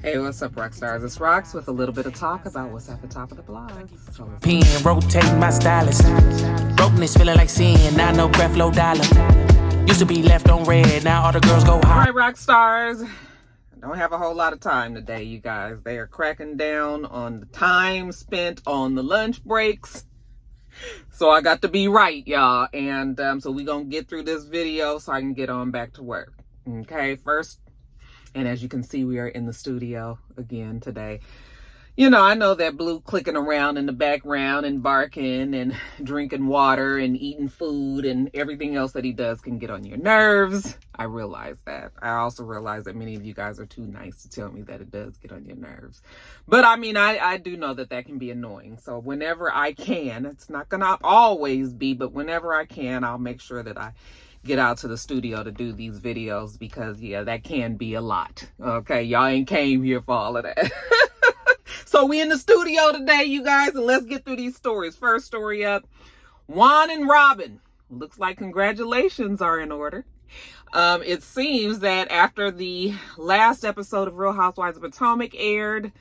Hey, what's up, Roxstars? It's Rox with a little bit of talk about what's at the top of the blogs. Pen, rotating my stylus. Brokenness feeling like sin, now no breath, low dollar. Used to be left on red, now all the girls go high. All right, Roxstars. I don't have a whole lot of time today, you guys. They are cracking down on the time spent on the lunch breaks. So I got to be right, y'all. And so we're going to get through this video so I can get on back to work. Okay, first. And as you can see, we are in the studio again today. You know, I know that Blue clicking around in the background and barking and drinking water and eating food and everything else that he does can get on your nerves. I realize that. I also realize that many of you guys are too nice to tell me that it does get on your nerves. But I mean, I do know that that can be annoying. So whenever I can, it's not going to always be, but whenever I can, I'll make sure that I get out to the studio to do these videos because, yeah, that can be a lot. Okay, y'all ain't came here for all of that. So we in the studio today, you guys, and let's get through these stories. First story up, Juan&Robyn. Looks like congratulations are in order. It seems that after the last episode of Real Housewives of Potomac aired,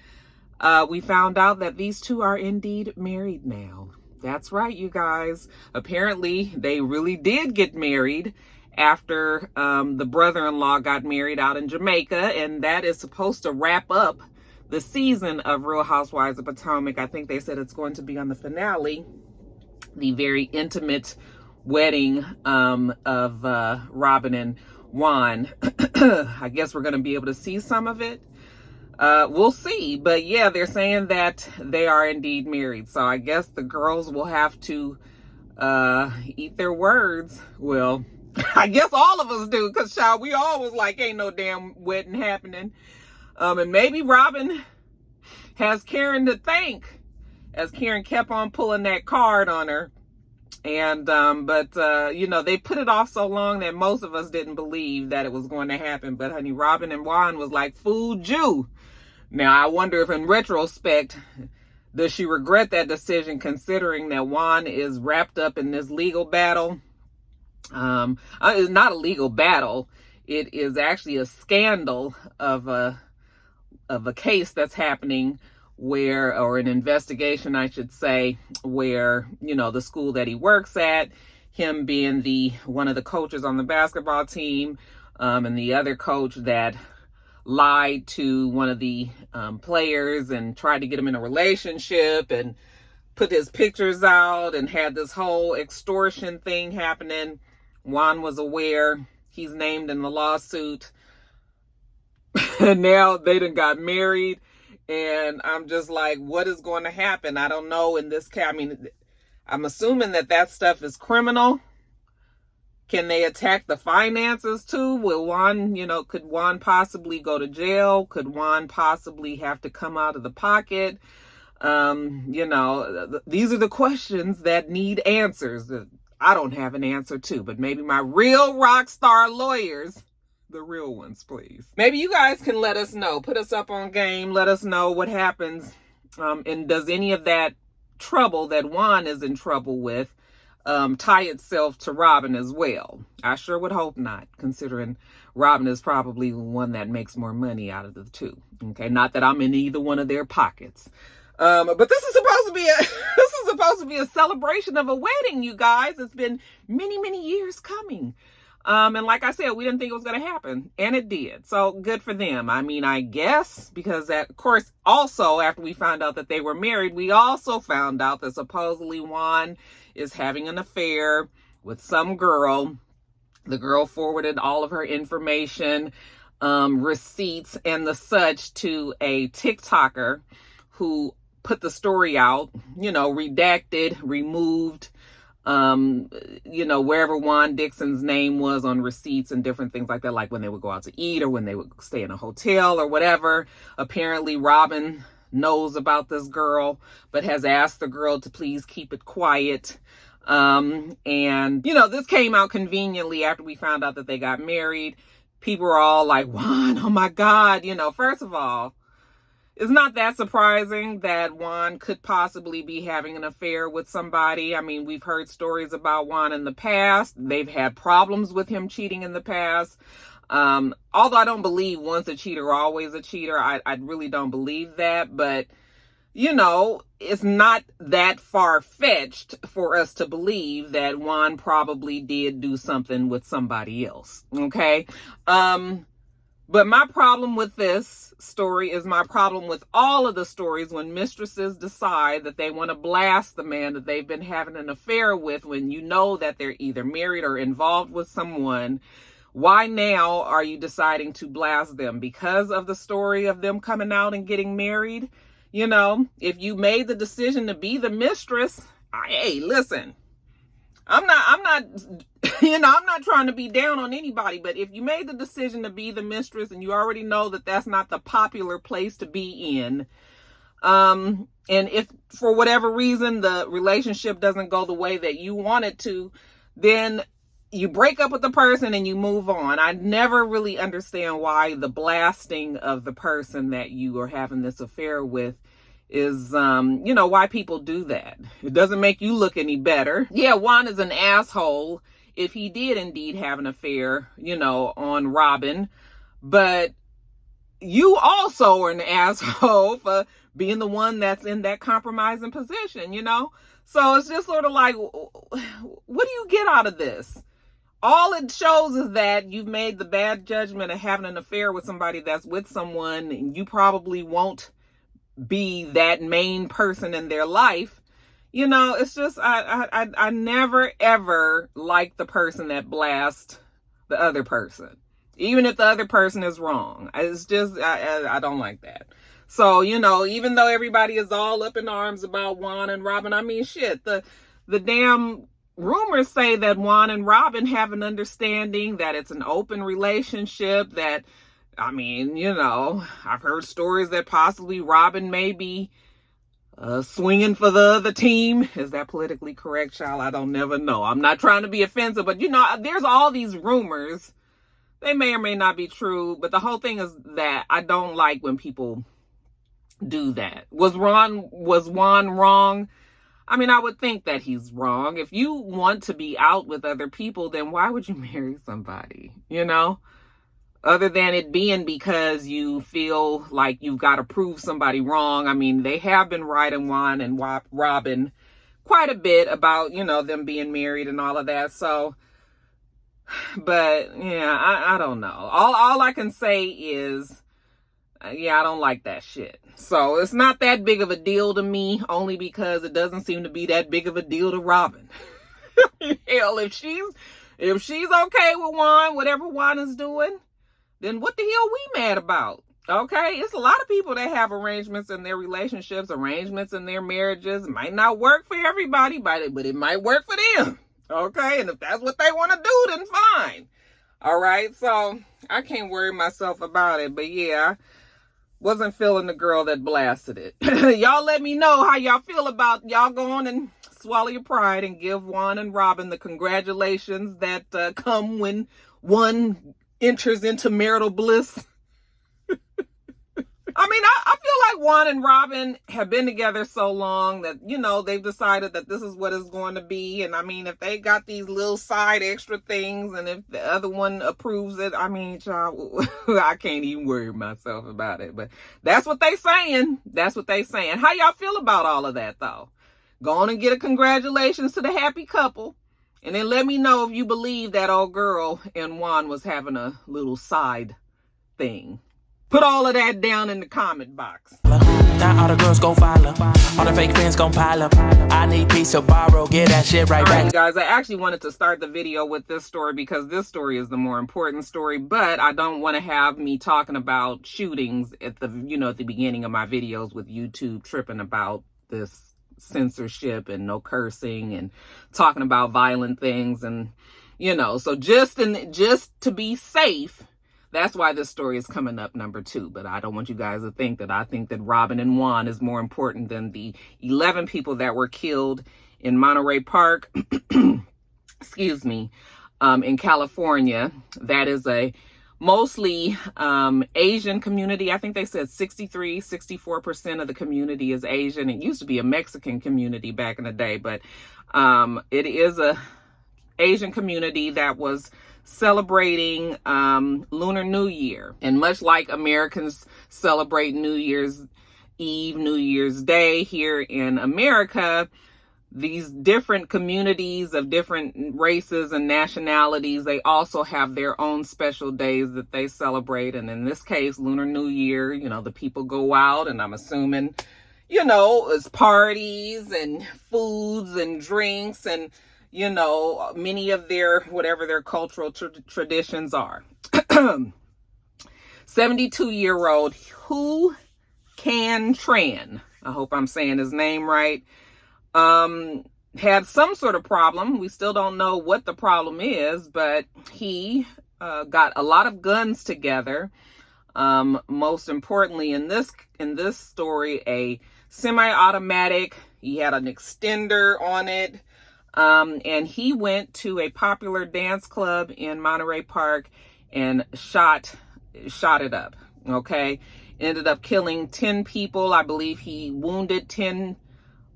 we found out that these two are indeed married now. That's right, you guys. Apparently, they really did get married after the brother-in-law got married out in Jamaica, and that is supposed to wrap up the season of Real Housewives of Potomac. I think they said it's going to be on the finale, the very intimate wedding of Robyn and Juan. I guess we're going to be able to see some of it. We'll see. But yeah, they're saying that they are indeed married. So I guess the girls will have to eat their words. Well, I guess all of us do, because child, we always like, ain't no damn wedding happening. And maybe Robyn has Karen to thank, as Karen kept on pulling that card on her. And but you know, they put it off so long that most of us didn't believe that it was going to happen. But honey, Robyn and Juan was like, fooled you. Now I wonder if in retrospect, does she regret that decision, considering that Juan is wrapped up in this legal battle? It's not a legal battle. It is actually a scandal of a case that's happening where, or an investigation, I should say, where, you know, the school that he works at, him being one of the coaches on the basketball team, and the other coach that lied to one of the players and tried to get him in a relationship and put his pictures out and had this whole extortion thing happening. Juan was aware. He's named in the lawsuit. And now they done got married. And I'm just like, what is going to happen? I don't know in this case. I mean, I'm assuming that stuff is criminal. Can they attack the finances too? Will Juan, you know, could Juan possibly go to jail? Could Juan possibly have to come out of the pocket? You know, these are the questions that need answers. I don't have an answer to, but maybe my real rock star lawyers, the real ones, please. Maybe you guys can let us know. Put us up on game. Let us know what happens. And does any of that trouble that Juan is in trouble with tie itself to Robyn as well? I sure would hope not, considering Robyn is probably the one that makes more money out of the two. Okay, not that I'm in either one of their pockets. But this is supposed to be a celebration of a wedding, you guys. It's been many, many years coming. And like I said, we didn't think it was going to happen, and it did. So good for them. I mean, I guess, because that, of course, also after we found out that they were married, we also found out that supposedly Juan is having an affair with some girl. The girl forwarded all of her information, receipts and the such to a TikToker who put the story out, you know, redacted, removed, you know, wherever Juan Dixon's name was on receipts and different things like that, like when they would go out to eat or when they would stay in a hotel or whatever. Apparently Robyn knows about this girl, but has asked the girl to please keep it quiet. And, you know, this came out conveniently after we found out that they got married. People were all like, Juan, oh my God. You know, first of all, it's not that surprising that Juan could possibly be having an affair with somebody. I mean, we've heard stories about Juan in the past. They've had problems with him cheating in the past. Although I don't believe once a cheater, always a cheater. I really don't believe that. But, you know, it's not that far-fetched for us to believe that Juan probably did do something with somebody else. Okay? But my problem with this story is my problem with all of the stories when mistresses decide that they want to blast the man that they've been having an affair with when you know that they're either married or involved with someone. Why now are you deciding to blast them? Because of the story of them coming out and getting married? You know, if you made the decision to be the mistress, hey, listen, I'm not, you know, I'm not trying to be down on anybody, but if you made the decision to be the mistress and you already know that that's not the popular place to be in, and if for whatever reason the relationship doesn't go the way that you want it to, then you break up with the person and you move on. I never really understand why the blasting of the person that you are having this affair with is, you know, why people do that. It doesn't make you look any better. Yeah, Juan is an asshole if he did indeed have an affair, you know, on Robyn, but you also are an asshole for being the one that's in that compromising position, you know? So it's just sort of like, what do you get out of this? All it shows is that you've made the bad judgment of having an affair with somebody that's with someone, and you probably won't be that main person in their life. You know, it's just, I never ever like the person that blasts the other person, even if the other person is wrong. It's just, I don't like that. So, you know, even though everybody is all up in arms about Juan and Robyn, I mean, shit, the damn rumors say that Juan and Robyn have an understanding, that it's an open relationship, that, I mean, you know, I've heard stories that possibly Robyn may be swinging for the other team. Is that politically correct, child? I don't never know. I'm not trying to be offensive, but, you know, there's all these rumors. They may or may not be true, but the whole thing is that I don't like when people do that. Was Juan wrong? I mean, I would think that he's wrong. If you want to be out with other people, then why would you marry somebody, you know? Other than it being because you feel like you've got to prove somebody wrong. I mean, they have been writing Juan and Robyn quite a bit about, you know, them being married and all of that. So, but yeah, I don't know. All I can say is, yeah, I don't like that shit. So it's not that big of a deal to me, only because it doesn't seem to be that big of a deal to Robyn. Hell, if she's okay with Juan, whatever Juan is doing, then what the hell we mad about? Okay, it's a lot of people that have arrangements in their relationships, arrangements in their marriages. It might not work for everybody, but it might work for them. Okay, and if that's what they want to do, then fine. All right, so I can't worry myself about it, but yeah, wasn't feeling the girl that blasted it. Y'all let me know how y'all feel about y'all going and swallow your pride and give Juan and Robyn the congratulations that come when one enters into marital bliss. I mean, I feel like Juan and Robyn have been together so long that, you know, they've decided that this is what it's going to be. And I mean, if they got these little side extra things and if the other one approves it, I mean, child, I can't even worry myself about it. But that's what they saying. That's what they saying. How y'all feel about all of that, though? Go on and get a congratulations to the happy couple. And then let me know if you believe that old girl and Juan was having a little side thing. Put all of that down in the comment box. Now all the girls gon' follow. All the fake fans gon' pile up. I need peace to borrow. Get that shit right back. All right, you guys, I actually wanted to start the video with this story because this story is the more important story, but I don't want to have me talking about shootings at the, you know, at the beginning of my videos with YouTube tripping about this censorship and no cursing and talking about violent things. And, you know, so just to be safe, that's why this story is coming up number 2. But I don't want you guys to think that I think that Robyn and Juan is more important than the 11 people that were killed in Monterey Park, excuse me, in California. That is a mostly Asian community. I think they said 64% of the community is Asian. It used to be a Mexican community back in the day, but it is a Asian community that was celebrating Lunar New Year. And much like Americans celebrate New Year's Eve, New Year's Day, here in America, these different communities of different races and nationalities, they also have their own special days that they celebrate. And in this case, Lunar New Year, you know, the people go out, and I'm assuming, you know, it's parties and foods and drinks and, you know, many of their, whatever their cultural traditions are. 72-year-old Juan Tran, I hope I'm saying his name right, had some sort of problem. We still don't know what the problem is, but he got a lot of guns together. Most importantly in this story, a semi-automatic. He had an extender on it. And he went to a popular dance club in Monterey Park and shot it up. Okay. Ended up killing 10 people. I believe he wounded 10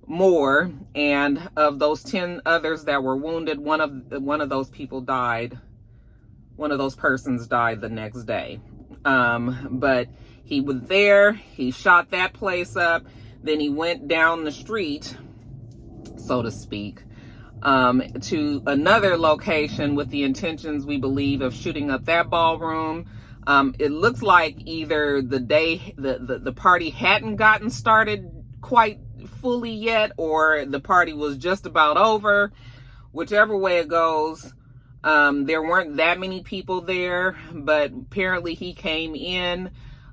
more. And of those 10 others that were wounded, one of those people died. One of those persons died the next day. But he was there. He shot that place up. Then he went down the street, so to speak, to another location with the intentions, we believe, of shooting up that ballroom. It looks like either the party hadn't gotten started quite fully yet, or the party was just about over. Whichever way it goes, there weren't that many people there, but apparently he came in,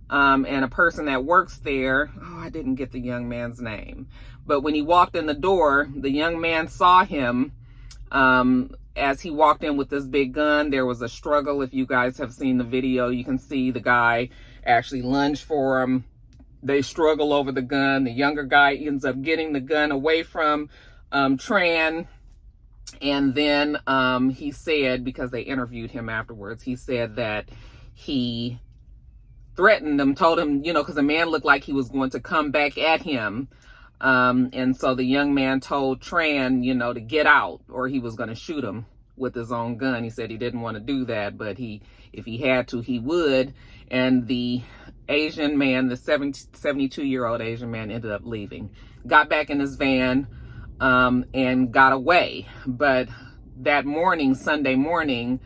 and a person that works there, I didn't get the young man's name, but when he walked in the door, the young man saw him. As he walked in with this big gun, there was a struggle. If you guys have seen the video, you can see the guy actually lunge for him. They struggle over the gun. The younger guy ends up getting the gun away from Tran. And then he said, because they interviewed him afterwards, he said that he threatened him, told him, you know, because the man looked like he was going to come back at him. And so the young man told Tran, you know, to get out, or he was going to shoot him with his own gun. He said he didn't want to do that, but if he had to, he would. And the Asian man, the 72-year-old Asian man, ended up leaving, got back in his van, and got away. But that morning, Sunday morning,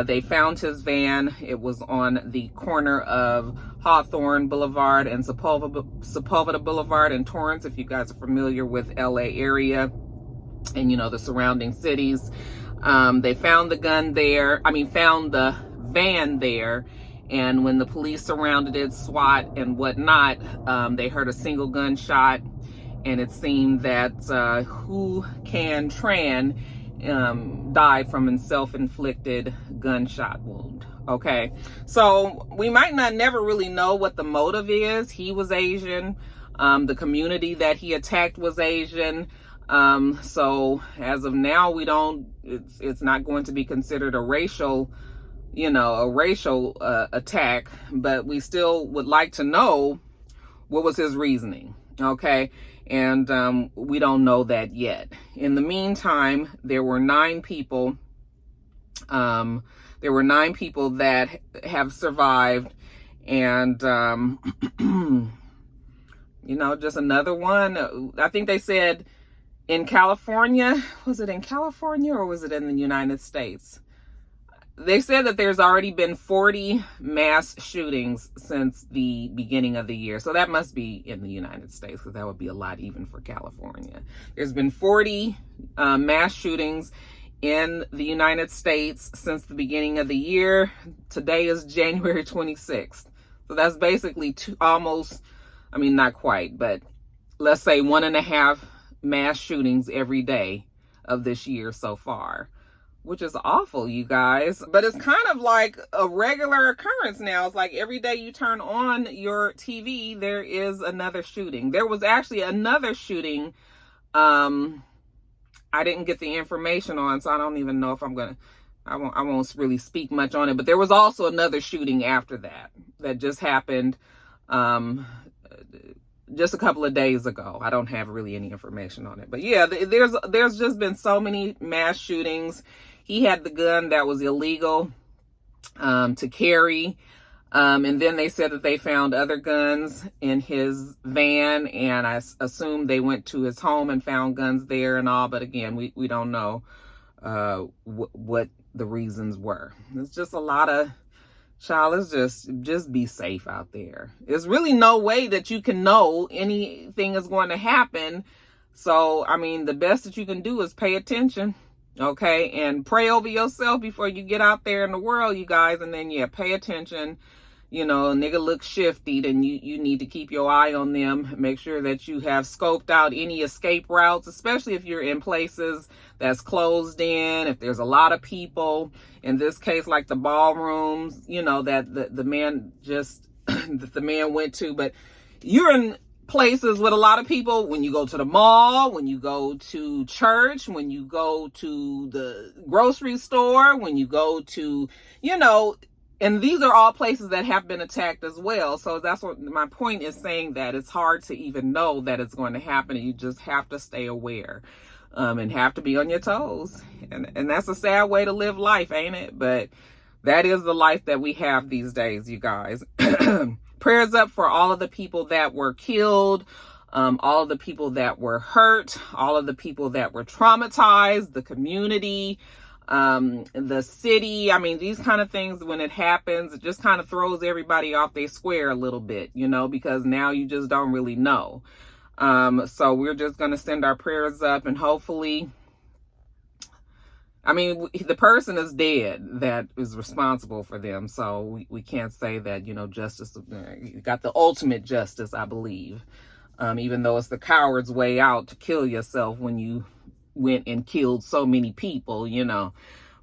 they found his van. It was on the corner of Hawthorne Boulevard and Sepulveda Boulevard in Torrance, if you guys are familiar with LA area and, you know, the surrounding cities. They found the found the van there. And when the police surrounded it, SWAT and whatnot, they heard a single gunshot. And it seemed that Juan Tran died from a self-inflicted gunshot wound. Okay, so we might never really know what the motive is. He was Asian. The community that he attacked was Asian. So as of now, it's not going to be considered a racial attack, but we still would like to know what was his reasoning. Okay. And we don't know that yet. In the meantime, there were 9 people. There were 9 people that have survived, and you know, just another one. I think they said in California. Was it in California or was it in the United States? They said that there's already been 40 mass shootings since the beginning of the year. So that must be in the United States, because that would be a lot even for California. There's been 40 mass shootings in the United States since the beginning of the year. Today is January 26th. So that's basically not quite, but let's say 1.5 mass shootings every day of this year so far, which is awful, you guys. But it's kind of like a regular occurrence now. It's like every day you turn on your TV, there is another shooting. There was actually another shooting. I didn't get the information on, so I don't even know if I won't really speak much on it. But there was also another shooting after that just happened just a couple of days ago. I don't have really any information on it, but yeah, there's just been so many mass shootings. He had the gun that was illegal to carry. And then they said that they found other guns in his van, and I assume they went to his home and found guns there and all. But again, we don't know what the reasons were. It's just a lot of, child, it's just be safe out there. There's really no way that you can know anything is going to happen. So, I mean, the best that you can do is pay attention. Okay, and pray over yourself before you get out there in the world, you guys. And then, yeah, pay attention. You know, a nigga looks shifty, then you need to keep your eye on them. Make sure that you have scoped out any escape routes, especially if you're in places that's closed in, if there's a lot of people. In this case, like the ballrooms, you know, that the man just, that the man went to. But you're in places with a lot of people when you go to the mall, when you go to church, when you go to the grocery store, when you go to, you know, and these are all places that have been attacked as well. So that's what my point is, saying that it's hard to even know that it's going to happen. And you just have to stay aware and have to be on your toes. And that's a sad way to live life, ain't it? But that is the life that we have these days, you guys. Prayers up for all of the people that were killed, all of the people that were hurt, all of the people that were traumatized, the community, the city. I mean, these kind of things, when it happens, it just kind of throws everybody off their square a little bit, you know, because now you just don't really know. So we're just going to send our prayers up, and hopefully, I mean, the person is dead that is responsible for them. So we can't say that, you know, justice, you got the ultimate justice, I believe. Even though it's the coward's way out to kill yourself when you went and killed so many people, you know.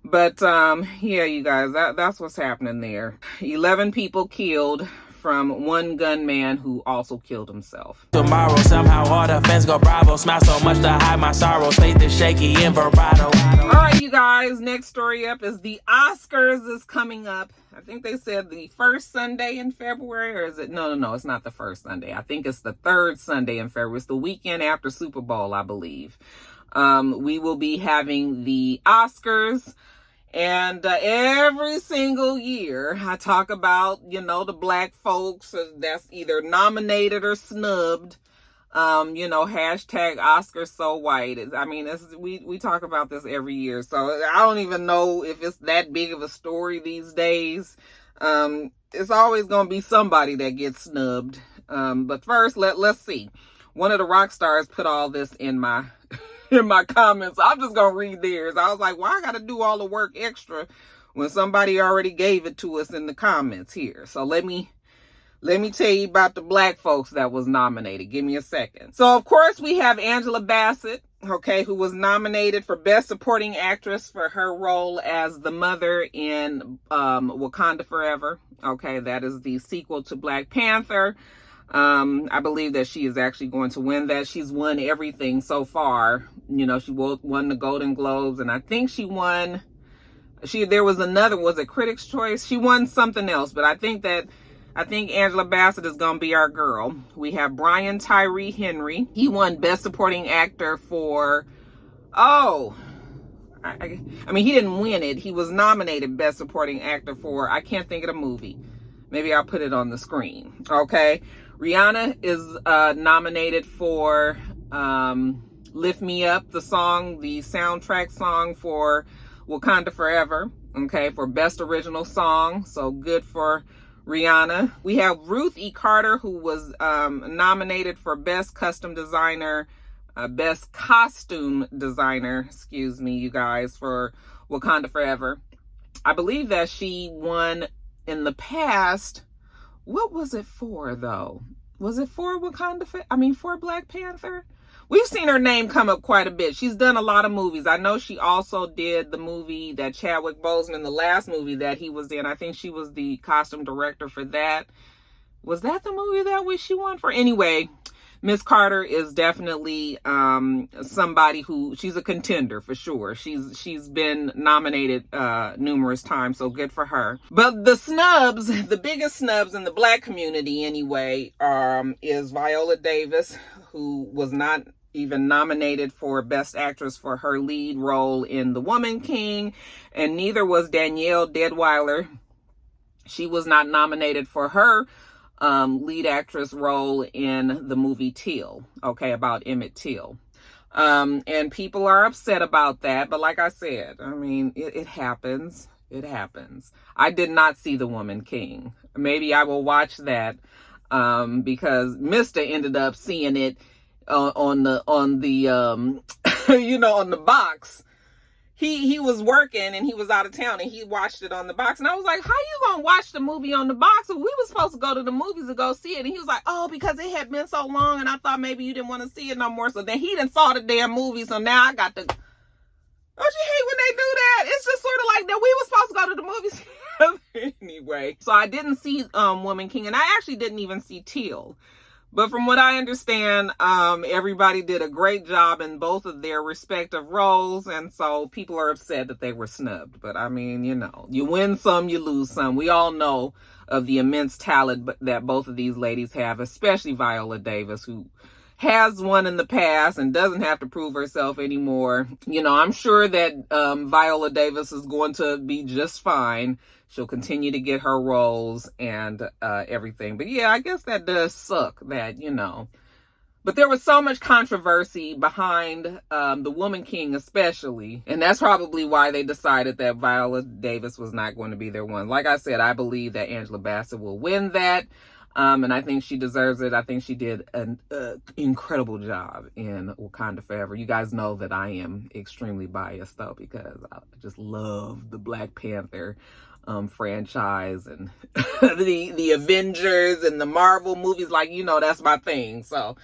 But yeah, you guys, that's what's happening there. 11 people killed from one gunman who also killed himself. Tomorrow somehow all the fans go bravo. Smile so much to hide my sorrows. Faith is shaky in vibrato. All right, you guys, next story up is the Oscars is coming up. I think they said the first Sunday in February, or is it? No, it's not the first Sunday. I think it's the third Sunday in February. It's the weekend after Super Bowl, I believe. We will be having the Oscars, and every single year I talk about, you know, the black folks that's either nominated or snubbed. You know, hashtag Oscars so white. I mean, we talk about this every year, so I don't even know if it's that big of a story these days. It's always going to be somebody that gets snubbed. But first, let's see. One of the Roxstars put all this in my comments. I'm just gonna read theirs. I was like, why I gotta do all the work extra when somebody already gave it to us in the comments here? So let me tell you about the black folks that was nominated. Give me a second. So of course we have Angela Bassett, okay, who was nominated for Best Supporting Actress for her role as the mother in Wakanda Forever. Okay, that is the sequel to Black Panther. I believe that she is actually going to win that. She's won everything so far. You know, she won the Golden Globes, and I think she won, there was another, was it Critics' Choice? She won something else, but I think Angela Bassett is going to be our girl. We have Brian Tyree Henry. He won Best Supporting Actor for, I mean, he didn't win it. He was nominated Best Supporting Actor for, I can't think of the movie. Maybe I'll put it on the screen. Okay. Rihanna is nominated for Lift Me Up, the song, the soundtrack song for Wakanda Forever, okay, for Best Original Song. So good for Rihanna. We have Ruth E. Carter, who was nominated for Best Custom Designer, Best Costume Designer, excuse me, you guys, for Wakanda Forever. I believe that she won in the past. What was it for, though? Was it for for Black Panther? We've seen her name come up quite a bit. She's done a lot of movies. I know she also did the movie that Chadwick Boseman, the last movie that he was in. I think she was the costume director for that. Was that the movie that she won for? Anyway, Miss Carter is definitely somebody who, she's a contender for sure. She's been nominated numerous times, so good for her. But the snubs, the biggest snubs in the Black community anyway, is Viola Davis, who was not even nominated for Best Actress for her lead role in The Woman King, and neither was Danielle Deadwyler. She was not nominated for her lead actress role in the movie Till, okay, about Emmett Till. And people are upset about that, but like I said, I mean, it happens. It happens. I did not see The Woman King. Maybe I will watch that because Mr. ended up seeing it on the you know, on the box. He was working and he was out of town and he watched it on the box. And I was like, how you gonna watch the movie on the box? We were supposed to go to the movies to go see it. And he was like, oh, because it had been so long and I thought maybe you didn't want to see it no more. So then he done saw the damn movie. So now I got to, don't you hate when they do that? It's just sort of like that we were supposed to go to the movies anyway. So I didn't see Woman King, and I actually didn't even see Teal. But from what I understand, everybody did a great job in both of their respective roles. And so people are upset that they were snubbed. But I mean, you know, you win some, you lose some. We all know of the immense talent that both of these ladies have, especially Viola Davis, who has won in the past and doesn't have to prove herself anymore. You know, I'm sure that Viola Davis is going to be just fine. She'll continue to get her roles and everything. But yeah, I guess that does suck that, you know. But there was so much controversy behind The Woman King especially. And that's probably why they decided that Viola Davis was not going to be their one. Like I said, I believe that Angela Bassett will win that. And I think she deserves it. I think she did an incredible job in Wakanda Forever. You guys know that I am extremely biased though, because I just love the Black Panther franchise and the Avengers and the Marvel movies. Like, you know, that's my thing. So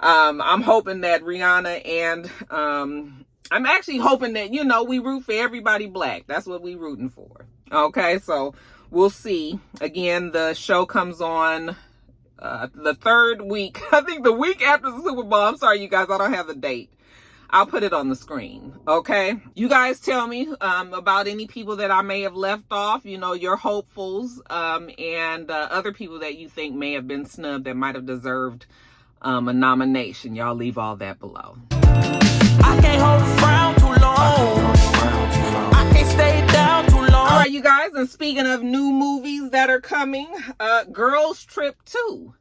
I'm hoping that Rihanna and I'm actually hoping that, you know, we root for everybody Black. That's what we rooting for. Okay, so we'll see. Again, the show comes on the third week. I think the week after the Super Bowl. I'm sorry, you guys, I don't have the date. I'll put it on the screen, okay? You guys tell me about any people that I may have left off, you know, your hopefuls, and other people that you think may have been snubbed that might have deserved a nomination. Y'all leave all that below. I can't hold a frown too long. I can't stay down too long. All right, you guys, and speaking of new movies that are coming, Girls Trip 2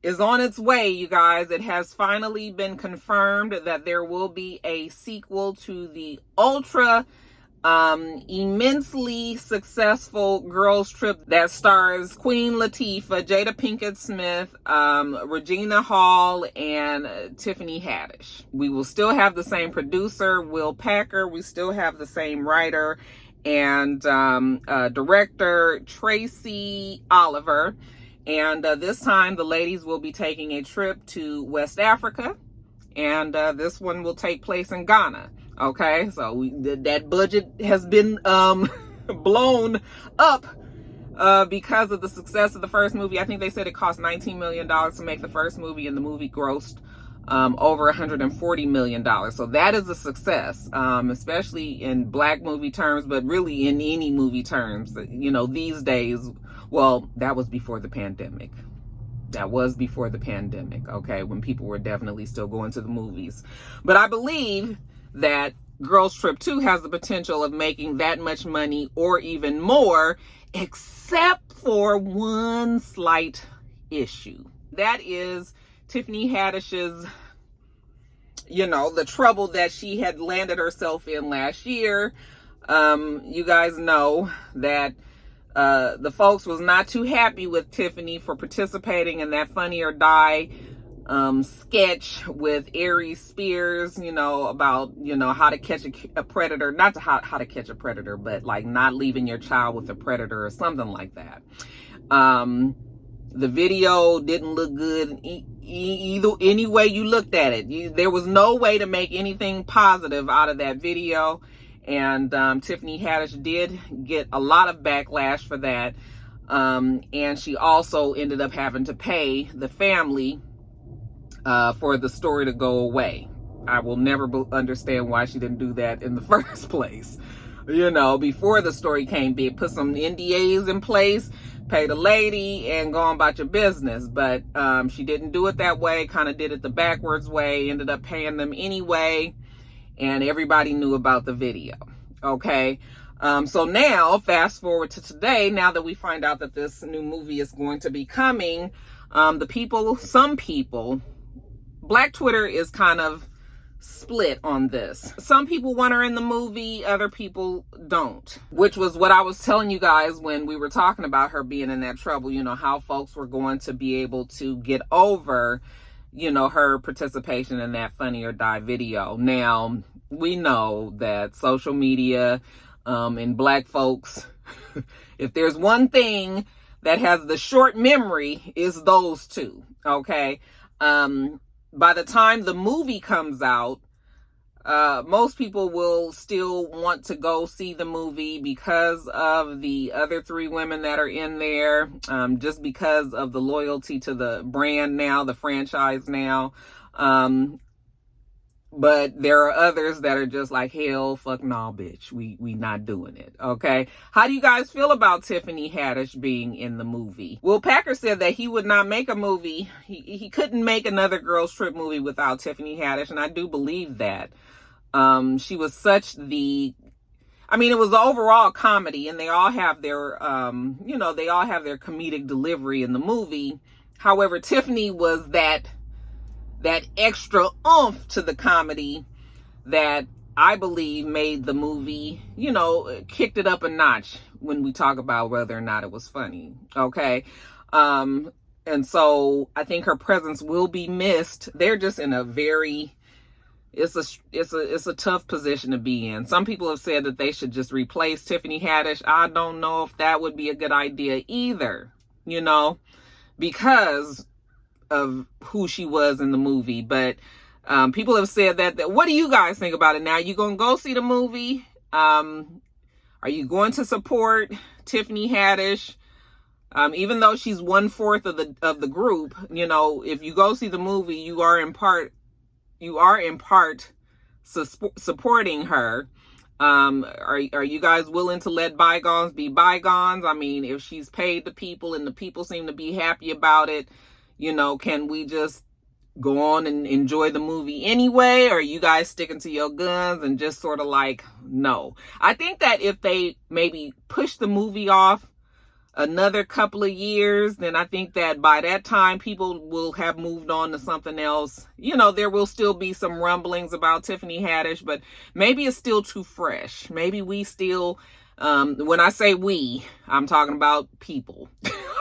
is on its way, you guys. It has finally been confirmed that there will be a sequel to the ultra immensely successful Girls Trip that stars Queen Latifah, Jada Pinkett Smith, Regina Hall, and Tiffany Haddish. We will still have the same producer, Will Packer. We still have the same writer and director, Tracy Oliver. And this time the ladies will be taking a trip to West Africa, and this one will take place in Ghana. Okay, so that budget has been blown up because of the success of the first movie. I think they said it cost $19 million to make the first movie, and the movie grossed over $140 million. So that is a success, especially in Black movie terms, but really in any movie terms, you know, these days. Well, that was before the pandemic. That was before the pandemic, okay, when people were definitely still going to the movies. But I believe that Girls Trip 2 has the potential of making that much money or even more, except for one slight issue. That is Tiffany Haddish's, you know, the trouble that she had landed herself in last year. You guys know that the folks was not too happy with Tiffany for participating in that Funny or Die sketch with Aries Spears, you know, about, you know, how to catch a predator, not to how to catch a predator, but like not leaving your child with a predator or something like that. The video didn't look good either, any way you looked at it. There was no way to make anything positive out of that video. And Tiffany Haddish did get a lot of backlash for that. And she also ended up having to pay the family for the story to go away. I will never understand why she didn't do that in the first place. You know, before the story came big, put some NDAs in place, pay the lady, and go on about your business. But she didn't do it that way, kind of did it the backwards way, ended up paying them anyway, and everybody knew about the video. Okay, so now, fast forward to today, now that we find out that this new movie is going to be coming, some people, Black Twitter is kind of split on this. Some people want her in the movie, other people don't, which was what I was telling you guys when we were talking about her being in that trouble, you know, how folks were going to be able to get over, you know, her participation in that Funny or Die video. Now, we know that social media and Black folks, if there's one thing that has the short memory, is those two, okay? By the time the movie comes out, most people will still want to go see the movie because of the other 3 women that are in there, just because of the loyalty to the brand now, the franchise now. But there are others that are just like, hell, fuck no, bitch. We not doing it, okay? How do you guys feel about Tiffany Haddish being in the movie? Will Packer said that he would not make a movie. He couldn't make another Girls Trip movie without Tiffany Haddish, and I do believe that. She was such it was the overall comedy, and they all have their, they all have their comedic delivery in the movie. However, Tiffany was that extra oomph to the comedy that I believe made the movie, you know, kicked it up a notch when we talk about whether or not it was funny. Okay. And so I think her presence will be missed. They're just in a very, it's a tough position to be in. Some people have said that they should just replace Tiffany Haddish. I don't know if that would be a good idea either, you know, because of who she was in the movie. But people have said that what do you guys think about it now? You gonna go see the movie? Are you going to support Tiffany Haddish? Even though she's 1/4 of the group, you know, if you go see the movie, you are in part supporting her. Are you guys willing to let bygones be bygones? I mean, if she's paid the people and the people seem to be happy about it, you know, can we just go on and enjoy the movie anyway? Or are you guys sticking to your guns and just sort of like, no? I think that if they maybe push the movie off another couple of years, then I think that by that time people will have moved on to something else. You know, there will still be some rumblings about Tiffany Haddish, but maybe it's still too fresh. Maybe we still, when I say we, I'm talking about people.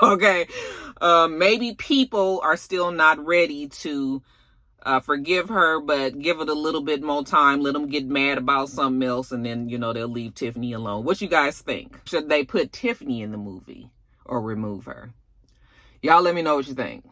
Okay. Maybe people are still not ready to forgive her, but give it a little bit more time. Let them get mad about something else, and then, you know, they'll leave Tiffany alone. What you guys think? Should they put Tiffany in the movie or remove her? Y'all let me know what you think.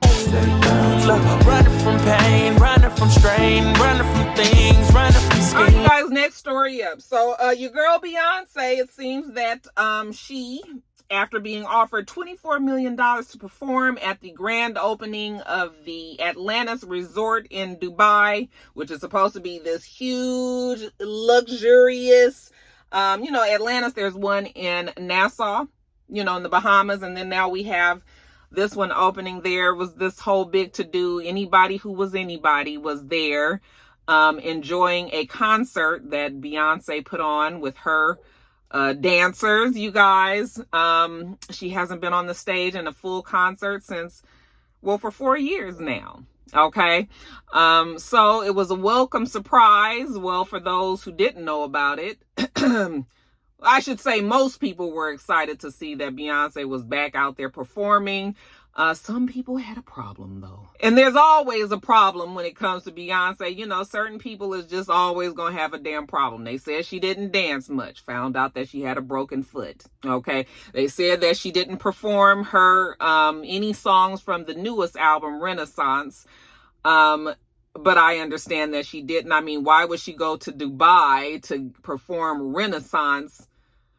Running from pain, running from strain, running from things, running from schemes. All right, you guys, next story up. So your girl Beyonce, it seems that she, after being offered $24 million to perform at the grand opening of the Atlantis Resort in Dubai, which is supposed to be this huge, luxurious, Atlantis, there's one in Nassau, you know, in the Bahamas, and then now we have this one opening there. Was this whole big to-do. Anybody who was anybody was there, enjoying a concert that Beyonce put on with her dancers, you guys. She hasn't been on the stage in a full concert for 4 years now. Okay. So it was a welcome surprise. Well, for those who didn't know about it, I should say most people were excited to see that Beyonce was back out there performing. Some people had a problem though. And there's always a problem when it comes to Beyonce. You know, certain people is just always going to have a damn problem. They said she didn't dance much. Found out that she had a broken foot. Okay. They said that she didn't perform her, any songs from the newest album, Renaissance. But I understand that she didn't. I mean, why would she go to Dubai to perform Renaissance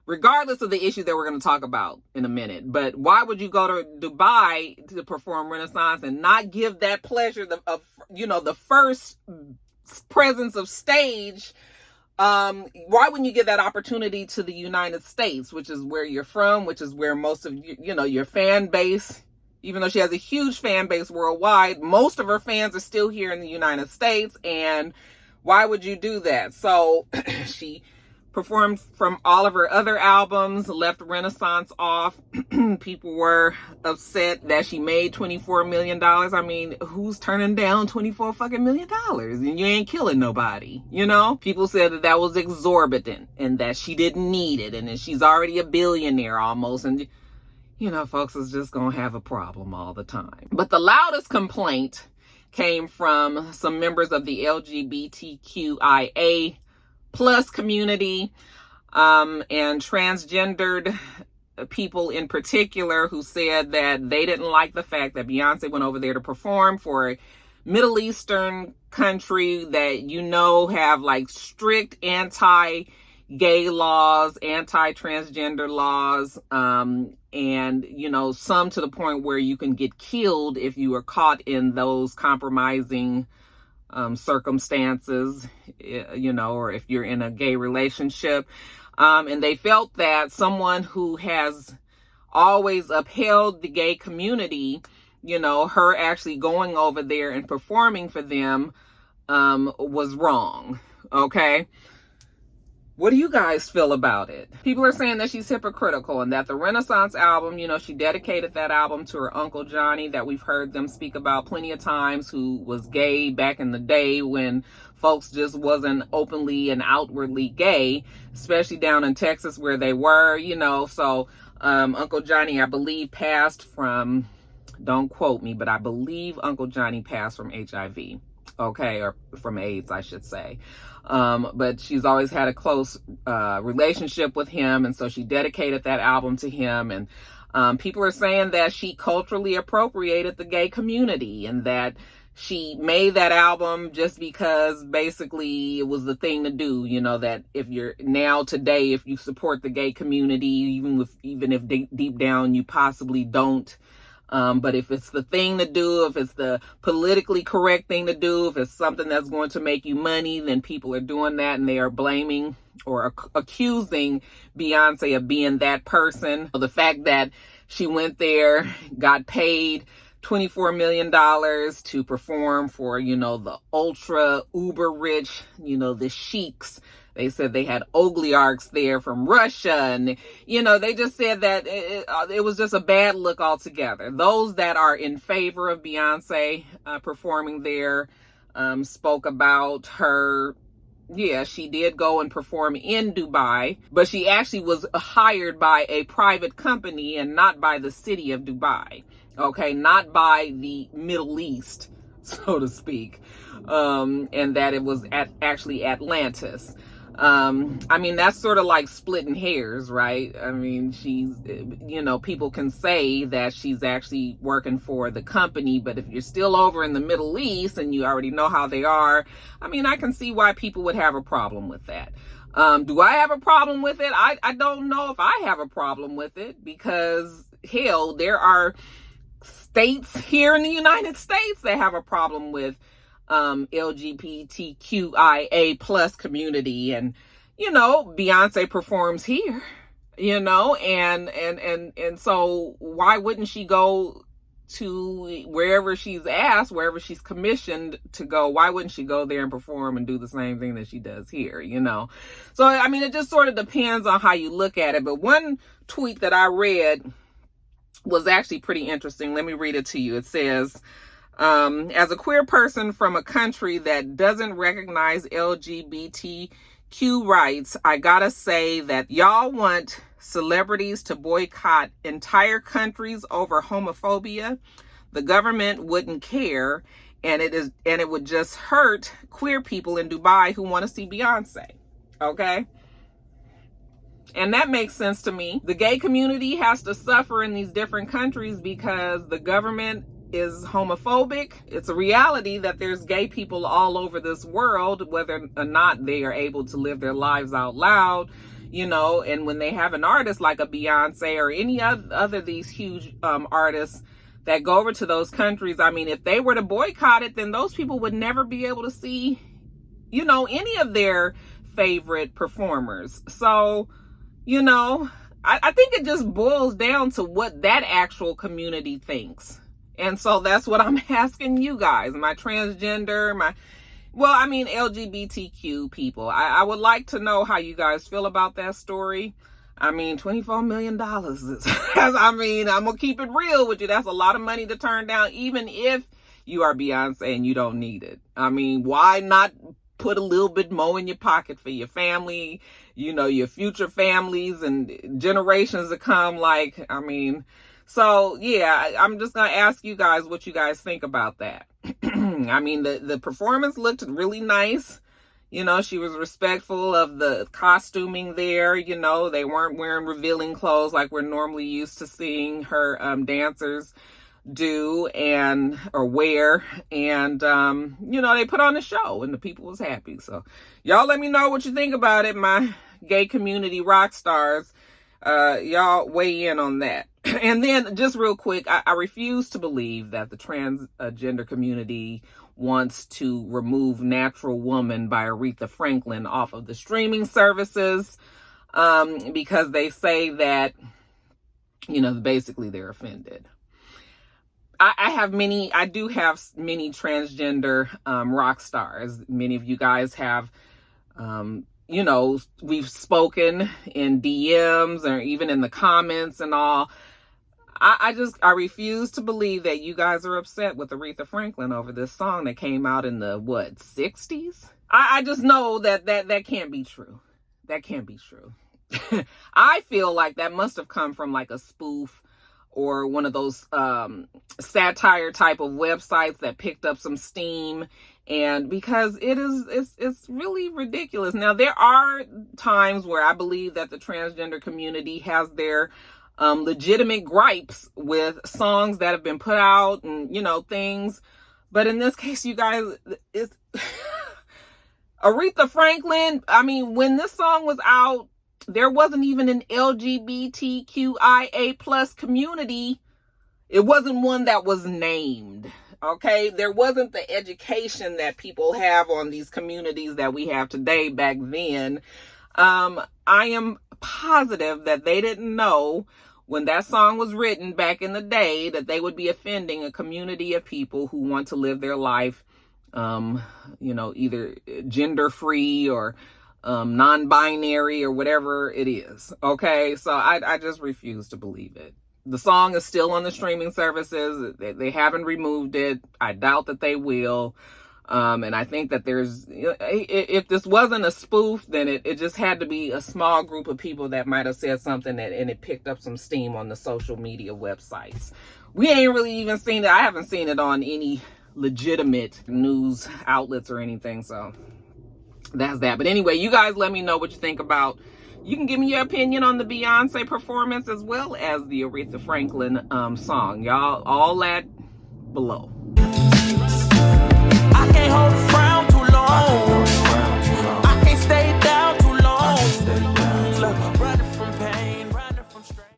regardless of the issue that we're going to talk about in a minute. But why would you go to Dubai to perform Renaissance and not give that pleasure of, you know, the first presence of stage? Why wouldn't you give that opportunity to the United States, which is where you're from, which is where most of you know, your fan base, even though she has a huge fan base worldwide, most of her fans are still here in the United States. And why would you do that? So she performed from all of her other albums, left Renaissance off. People were upset that she made $24 million. I mean, who's turning down $24 million? And you ain't killing nobody, you know? People said that that was exorbitant and that she didn't need it, and that she's already a billionaire almost. And, you know, folks is just gonna have a problem all the time. But the loudest complaint came from some members of the LGBTQIA plus community, and transgendered people in particular, who said that they didn't like the fact that Beyonce went over there to perform for a Middle Eastern country that, you know, have like strict anti-gay laws, anti-transgender laws, and, you know, some to the point where you can get killed if you are caught in those compromising circumstances, you know, or if you're in a gay relationship. And they felt that someone who has always upheld the gay community, you know, her actually going over there and performing for them was wrong. Okay. What do you guys feel about it? People are saying that she's hypocritical and that the Renaissance album, you know, she dedicated that album to her Uncle Johnny, that we've heard them speak about plenty of times, who was gay back in the day when folks just wasn't openly and outwardly gay, especially down in Texas where they were, you know. So Uncle Johnny, I believe, passed from, don't quote me, but I believe Uncle Johnny passed from HIV. Okay, or from AIDS, I should say. But she's always had a close relationship with him, and so she dedicated that album to him. And people are saying that she culturally appropriated the gay community, and that she made that album just because basically it was the thing to do. You know, that if you're now today, if you support the gay community, even if deep down you possibly don't, but if it's the thing to do, if it's the politically correct thing to do, if it's something that's going to make you money, then people are doing that, and they are blaming or accusing Beyonce of being that person. The fact that she went there, got paid $24 million to perform for, you know, the ultra uber rich, you know, the sheiks. They said they had oligarchs there from Russia, and, you know, they just said that it was just a bad look altogether. Those that are in favor of Beyonce performing there spoke about her. Yeah, she did go and perform in Dubai, but she actually was hired by a private company and not by the city of Dubai. Okay, not by the Middle East, so to speak, and that it was actually Atlantis. I mean, that's sort of like splitting hairs, right? I mean, she's, you know, people can say that she's actually working for the company, but if you're still over in the Middle East and you already know how they are, I mean, I can see why people would have a problem with that. Do I have a problem with it? I don't know if I have a problem with it, because hell, there are states here in the United States that have a problem with LGBTQIA plus community, and, you know, Beyonce performs here, you know, and so why wouldn't she go to wherever she's asked, wherever she's commissioned to go? Why wouldn't she go there and perform and do the same thing that she does here, you know? So, I mean, it just sort of depends on how you look at it. But one tweet that I read was actually pretty interesting. Let me read it to you. It says, as a queer person from a country that doesn't recognize LGBTQ rights, I gotta say that y'all want celebrities to boycott entire countries over homophobia. The government wouldn't care, and it would just hurt queer people in Dubai who want to see Beyonce. Okay? And that makes sense to me. The gay community has to suffer in these different countries because the government is homophobic. It's a reality that there's gay people all over this world, whether or not they are able to live their lives out loud. you know, and when they have an artist like a Beyonce or any other these huge artists that go over to those countries, I mean, if they were to boycott it, then those people would never be able to see, you know, any of their favorite performers. So, you know, I think it just boils down to what that actual community thinks. And so that's what I'm asking you guys, my transgender, LGBTQ people. I would like to know how you guys feel about that story. I mean, $24 million. I mean, I'm going to keep it real with you. That's a lot of money to turn down, even if you are Beyonce and you don't need it. I mean, why not put a little bit more in your pocket for your family, you know, your future families and generations to come? Like, I mean, so yeah, I'm just going to ask you guys what you guys think about that. I mean, the performance looked really nice. You know, she was respectful of the costuming there. You know, they weren't wearing revealing clothes like we're normally used to seeing her dancers do or wear. And, you know, they put on a show and the people was happy. So y'all let me know what you think about it, my gay community rock stars. Y'all weigh in on that. And then just real quick, I refuse to believe that the transgender community wants to remove Natural Woman by Aretha Franklin off of the streaming services, because they say that, you know, basically they're offended. I do have many transgender rock stars. Many of you guys have, you know, we've spoken in DMs or even in the comments and all. I refuse to believe that you guys are upset with Aretha Franklin over this song that came out in the 60s. I just know that can't be true. That can't be true. I feel like that must have come from like a spoof or one of those satire type of websites that picked up some steam. And because it's really ridiculous. Now, there are times where I believe that the transgender community has their legitimate gripes with songs that have been put out and, you know, things. But in this case, you guys, it's Aretha Franklin. I mean, when this song was out, there wasn't even an LGBTQIA plus community. It wasn't one that was named. Okay, there wasn't the education that people have on these communities that we have today back then. I am positive that they didn't know when that song was written back in the day that they would be offending a community of people who want to live their life, you know, either gender free or non-binary or whatever it is. Okay, so I just refuse to believe it. The song is still on the streaming services. They haven't removed it. I doubt that they will. And I think that if this wasn't a spoof, then it just had to be a small group of people that might have said something and it picked up some steam on the social media websites. We ain't really even seen it. I haven't seen it on any legitimate news outlets or anything. So that's that. But anyway, you guys let me know what you think about. You can give me your opinion on the Beyonce performance as well as the Aretha Franklin song. Y'all, all that below.